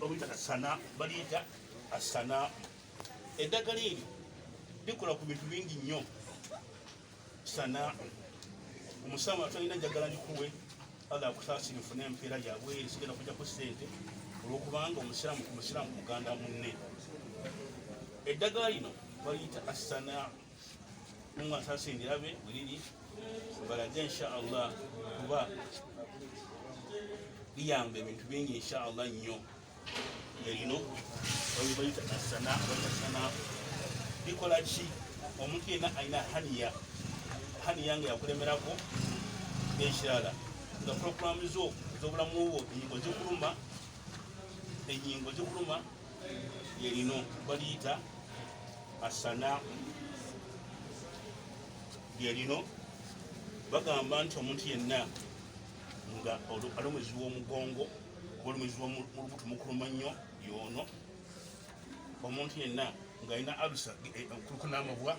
baliyita asana, baliyita asana. Eddagala eryo likola ku bintu bingi nnyo. Sana omusama talina njagala ndikuwe aga akusaasira nfune empeera yabwe sigenda kujja ku ssente olwokubanga omusiraamu ku musiraamu muganda munne. Eddagala lino baliyita asana. Mungu asaasindirabe bweliri balage inshaallah kuba liyamba ebintu bingi inshaallah nnyo. Erino baliyita asana. Likola ki? Omuntu yenna alina haniya nga yakulemerako ekirala nga puroguramu zo ez'obulamu bwo enyingo zikuluma yerino baliyita asana. Lyerino bagamba nti omuntu yenna nga ali omwezi w'omugongo oba omwezi w'olubuto mukuluma nnyo yono, omuntu yenna ng'alina alusa kuluku n'amabwa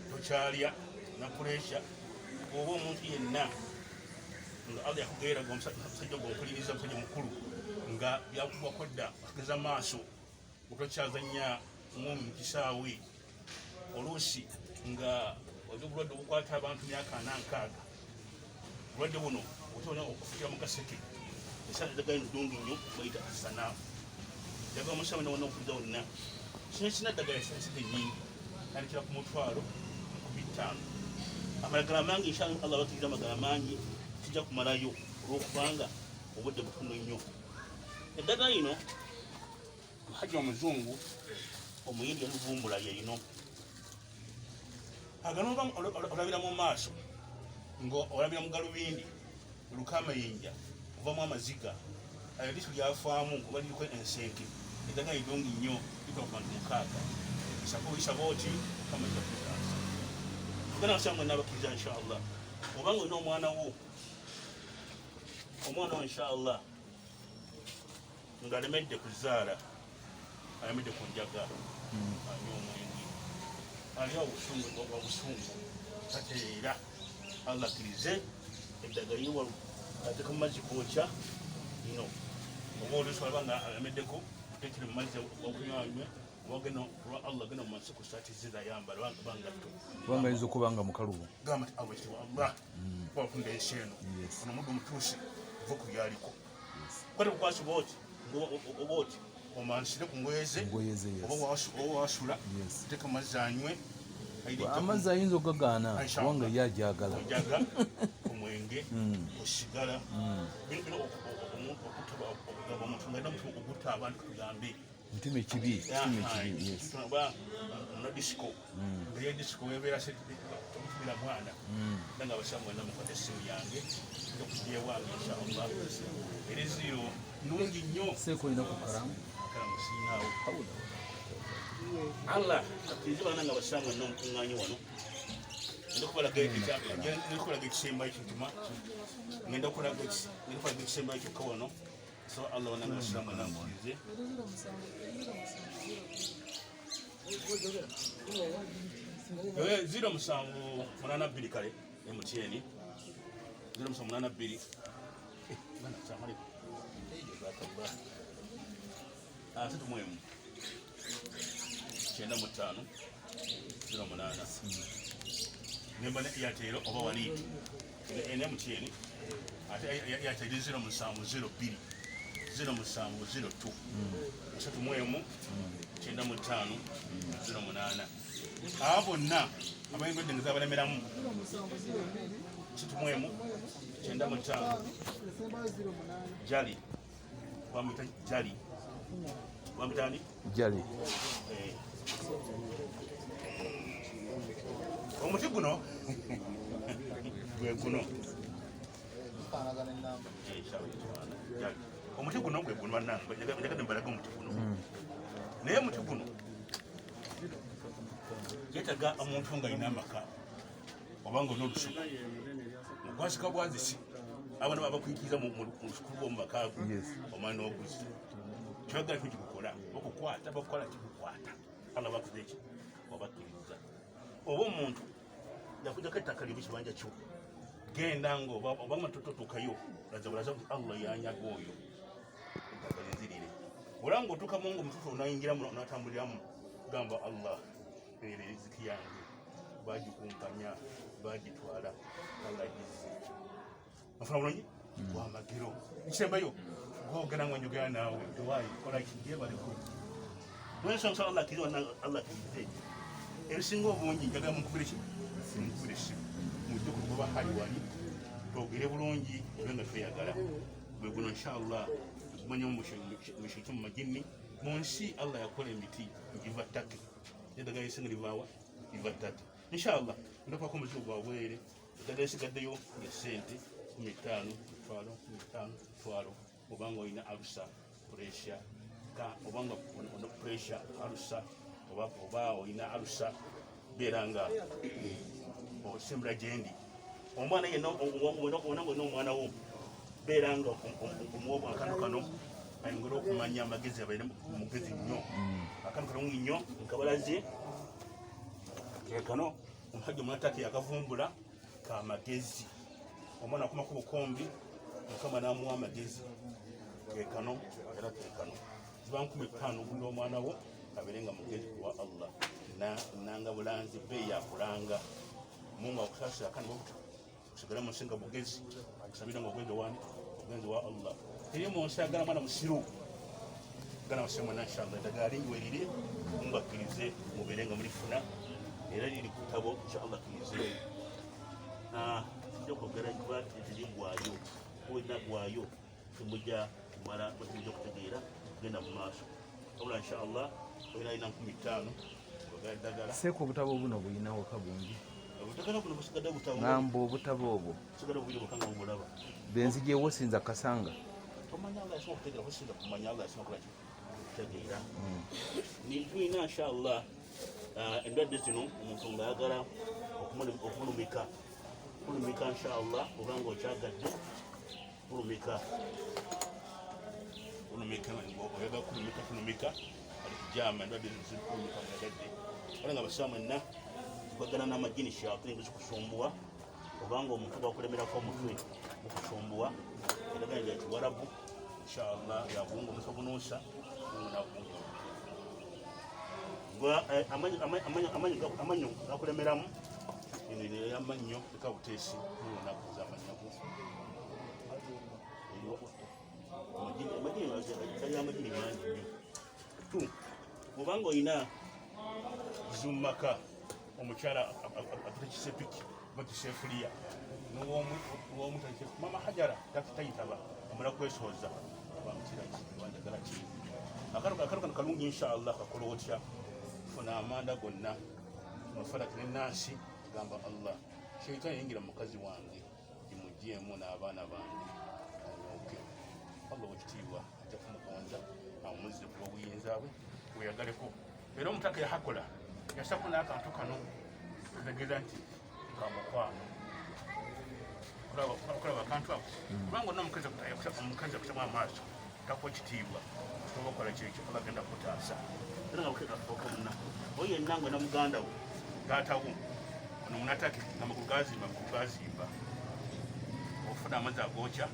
tokyalya na puresha, oba omuntu yenna nga Allah yakugeeraga omusajja gw'ompuliriza omusajja mukulu nga byakubwako dda okugeza amaaso otokyazanya mwomi mu kisaawe oluusi nga obulwadde obukwata abantu myaka 46. Obulwadde buno otona okufukira mu kaseke esala eddagala lino ddungi nnyo bayita asana. Eddagala omusaawe nawona okuliza wonna sina ddagala esente nnyingi tandikira ku 1,500. Amalagala mangi inshallah Allah bakiriza amagala mangi tujja kumalayo olwokubanga obudde butono nnyo. Eddagala lino muhajja omuzungu omuyindi yaluvumbula yerino agano olabira mu maaso nga olabira mu galubindi olukamayinja kuvamu amaziga liso lyafaamu kuba liriko ensenke. Eddagala lidungi nnyo likola ku bantu 6. Isaba oti kamaja kutaasa tugenda basanga nabakiriza inshaallah obanga olina omwana wo inshaallah ng'alemedde kuzaala, alemedde ku njaga, anywa omwenge, alya obusungu tateera, Allah akkirize eddagala liwalu ateeka mu mazzi gookya lino. Oba oluusi alaba nga alemeddeko tekiri mu mazzi okunywa wageno lwa Allah gena mu nsiko saati zirayambala bangatto kubanga ayinza okuba nga mukalubu gamba nti awekitiwa Allah wakunda ensi eno ono omuddu omutuusi ova ku byaliko kwate bukwasiba oti oba oti omansire ku ngoye ze oba wasula oteeka amazzi anywe. Amazzi ayinza okugagaana kubanga ye ajagala omwenge osigala bino omuntu okugamba omuntu nga alina omuntu ogutta abantu tugambe mutima ekibi na disco ye disco webeera sekubira mwana nga abasamu wena mukwata essimu yange okugira ewange inshallah era eziro nungi nnyo seekolina ku kalamu sinaawo Allah akkirize bana nga abasamu wena omukuŋŋaanyi wano ndikubalaga ekisembayo kintima ngenda kulaga ekisembayo kyokka wano. So Allah wana ngasilamu namulize zero musanvu munana bbiri kale MTN 082 bana chamali asatu mwemu chenda mutano 08 nemba ne Airtel oba waliti MTN ate Airtel 072 072 asatu mwemu chenda mutano 08 abo bonna abayingodde nga zabalemeramu asatu mwemu chenda mutano jali wamita jali wamitani jali omuti guno gwe guno omuti guno gwe guno bannange njagadde mbalaga omuti guno naye omuti guno yeetaga omuntu nga alina amaka obanga olina olusuku ogwasika bwazisi abana babakuyikiriza mu lusukulu bwomu makaago omwana n'oguzi kyoyagala kyo kikukola okukwata bakukola kikukwata ala bakuze eki obakkiriza oba omuntu yakujjako ettaka lyo mu kibanja kyo genda nga oba matototuukayo lazabulaza Allah yanyaga oyo eddagala enzirire olanga otuuka mu omutuufu onayingiramu n'atambuliramu gamba Allah riziki yange bagikumpanya bagitwala alagize afuna bulungi wamagiro kisembayo gwogera nga njogera naawe tewaayi kola kiyebaliko nensonga Allah kiriwa Allah kize ebisinga obungi njagala mukubire ki mukubire esimu mujje kugoba hali wali twogere bulungi ebe nga tweyagala bwe guno inshallah tumanyi mushiriki mu majini mu nsi Allah yakola emiti ngiva ttake eddagala esinga livaawa liva ttake inshallah ndakwako omuzigo gwa bwere eddagala esigaddeyo ya sente 15 twalo obanga olina alusa pressure obanga ono pressure alusa oba olina alusa beera nga osembera gyendi omwana yenna onanga n'omwana wo beera nga omuwa akantu kano ayongera okumanya amagezi abaire mugezi nnyo akantu kano nnyo nkabalaze kekano omusajja omunatake yakavumbula kamagezi omwana akomaku bukombi mukama namuwa amagezi kekano era kekano ziba 15 ogulira omwana wo abeere nga mugezi wa Allah nanga bulanzi beeyi akulanga mungu akusasira kandi kusigala musinga bugezi akusabira nga ogwenge wani ogenzi wa Allah eri munsi agala mwana musiru gana wasema na inshallah eddagala linywerire mungu akkirize mubeere nga mulifuna era liri ku ttabo inshallah akkirize jokwogera kuba ekiringwayo olina gwayo temujja kumala batujja okutegeera kugenda mu maaso wabula inshallah olina alina 15 ogala eddagala seeko obutabo buno bulinawo kabungi obutagala buno busigadde butabo ngamba obutabo obwo busigadde bubiri bukanga obulaba benzijewo sinza kasanga omanya Allah asobola okutegeera kusinza kumanya Allah asobola okutegeera nitulina inshallah endwadde zino omuntu ng'ayagala okulumika inshallah obanga okyagadde kulumika oyagala kulumika ali kujama endwadde zikulumika oyagadde wala nga basaamu enna zikwagana n'amajini shayatin zikusumbuwa obanga omuntu bakulemerako omutwe mukusumbuwa endagala lya kiwarabu inshallah yakunga omusa obunuusa amanyo gakulemeramu yamanyo ekabuteesi nakuza amanyago amajini mangi nnyo obanga olina zumaka omukyala akita kisepiki bakisefuliya mama hajara tayitaba amala kwesooza wandagala ki akalo kano kalungi inshallah kakola otya funa amanda gonna nofanaki nenansi gamba Allah shaitani yingira mukazi wange imujjemu n'abaana bange anyoke Allah wekitiibwa ajja kumugonza amuzze ku obuyinza bwe weyagaleko era omutaka yahakola yasako n'akantu kano kategeeza nti kamukwano kulaba akantu ako kubanga onna omukazi akutamu amaaso takuwa ekitiibwa oba okola kyekyo oba agenda kutaasa era nga bukeakamuna oyo yenna ngwe na muganda we taatawo ono munatake amagulu gazimba ofuna amazzi agokya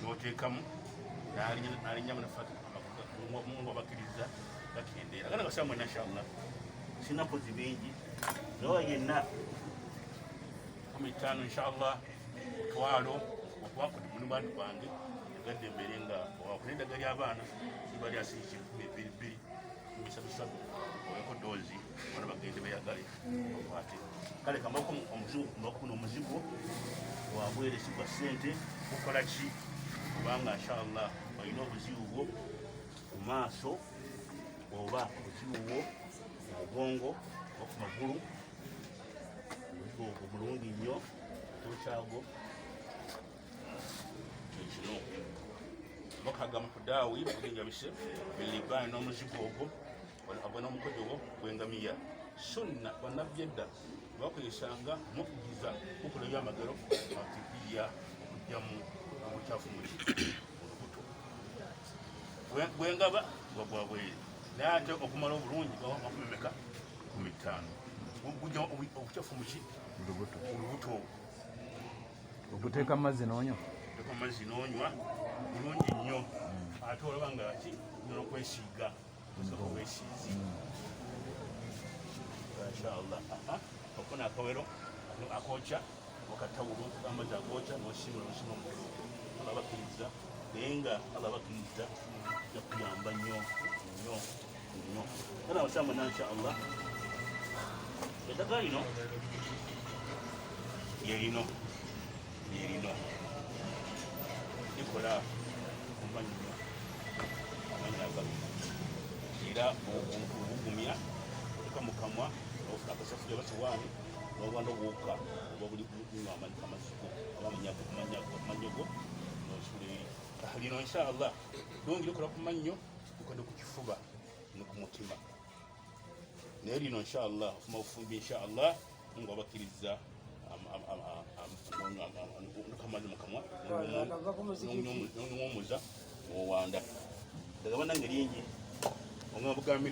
noteekamu nalinyamu mungu abakkiriza gakendeera gana gasamu ena inshallah sina mpozi bingi nawe yenna 15 inshallah otwalo okubakudi muni bantu bange egadde embeere nga owakuna eddaga ly'abaana liba lyasiiki 22 bisabisatu oyeko doozi bana bagende beyagale okwate kale kamako omuzigo omuzigo wabweresi bwa ssente gukola ki kubanga inshallah olina obuzibu bwo ku maaso oba obuzibu bwo ku mugongo oba ku magulu obuzibu obwo bulungi nnyo tokyago ekino bakagamba ku daawi bugenjabise bilibani n'omuzigo ogwo abona omukojo gwo gwengamiya sunna bannabbi edda bakozesanga mukugiza kukula ebyamagero atibiya okugyamu obukyafu muli olubuto gwengaba gwagwabwere naye ate okumala obulungi gawakumemeka 15 gujja obukyafu muki olubuto okuteeka amazzi n'onywa amazzi n'onywa bulungi nnyo ate olaba nga ki nyina okwesiiga osooka obwesiizi inshallah okufuna akawero akokya wakatawulu amazzi agokya nosimula nosima omutulu allah bakkiriza naye nga allah bakkiriza jakuyamba nnyo nnyo nnyo kana wasambona inshallah eddagala lino lyerino likola kumannyo amannyo agamu era obugumya eka mukamwa akasafuria basowaani nobwanda obuwuka oba buli kunywa amaziko oba amanyogo nosula lino inshallah lungi likola ku mannyo likonde ku kifuba ne ku mutima naye lino inshallah ofuma bufumbi inshallah nga wabakkiriza nokamazi mukamwa nonywomuza owanda dagaba nange lingi ongamba bugambi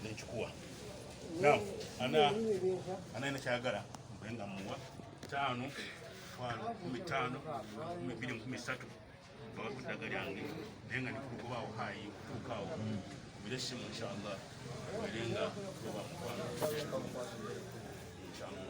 nenkikuwa naw ana nakyagala mbenga muwa 5 5 2 bakuddaga lyange naye nga nikulugobawo hayi kutuukaawo kubira simu inshallah werenga oba mukwano inshallah